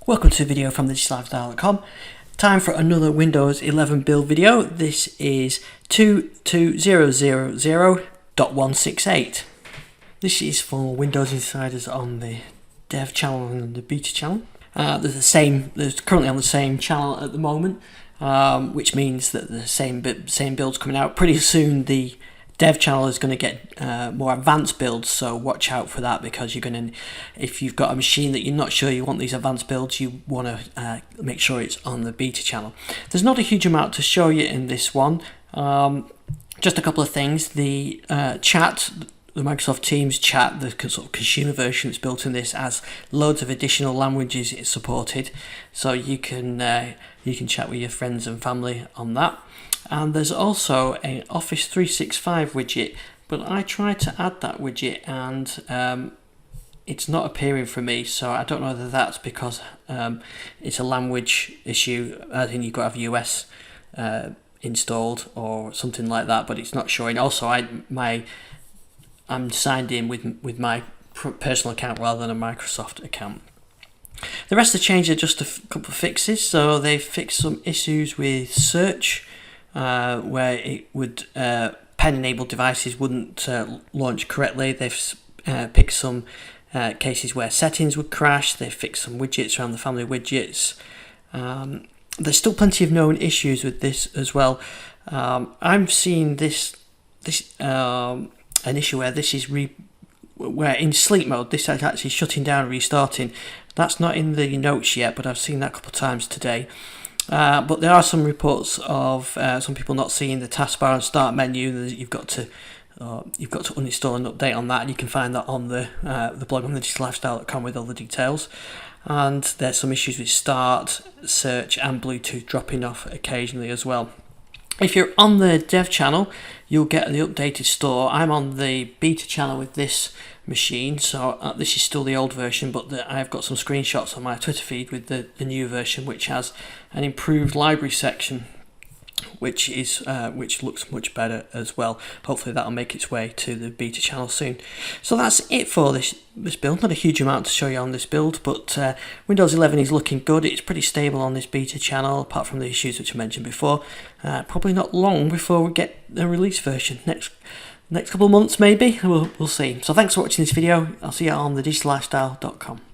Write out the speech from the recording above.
Welcome to a video from thedigital-lifestyle.com. Time for another Windows 11 build video. This is 22000.168. This is for Windows Insiders on the Dev channel and the Beta channel. There's currently on the same channel at the moment, which means that the same builds coming out. Pretty soon the Dev channel is going to get more advanced builds, so watch out for that, because you're going to, if you've got a machine that you're not sure you want these advanced builds, you want to make sure it's on the Beta channel. There's not a huge amount to show you in this one. Just a couple of things. The chat, the Microsoft Teams chat, the sort of consumer version that's built in this, has loads of additional languages it's supported, so you can chat with your friends and family on that. And there's also an Office 365 widget, but I tried to add that widget and it's not appearing for me, so I don't know whether that's because it's a language issue. I think you've got to have US installed or something like that, but it's not showing. Also, I'm signed in with my personal account rather than a Microsoft account. The rest of the changes are just a couple of fixes. So they fixed some issues with search, where it would pen-enabled devices wouldn't launch correctly. They've picked some cases where settings would crash. They've fixed some widgets around the family widgets. There's still plenty of known issues with this as well. I'm seeing an issue where this is where in sleep mode this is actually shutting down and restarting. That's not in the notes yet, but I've seen that a couple of times today. But there are some reports of some people not seeing the taskbar and start menu. You've got to uninstall and update on that, and you can find that on the blog on thedigital-lifestyle.com with all the details. And there's some issues with start, search, and Bluetooth dropping off occasionally as well. If you're on the Dev channel, you'll get the updated store. I'm on the Beta channel with this machine, so this is still the old version, but I've got some screenshots on my Twitter feed with the new version, which has an improved library section, which looks much better as well. Hopefully that'll make its way to the Beta channel soon. So that's it for this build. Not a huge amount to show you on this build, but Windows 11 is looking good. It's pretty stable on this Beta channel, apart from the issues which I mentioned before. Probably not long before we get a release version. Next couple of months maybe, we'll see. So thanks for watching this video. I'll see you on thedigital-lifestyle.com.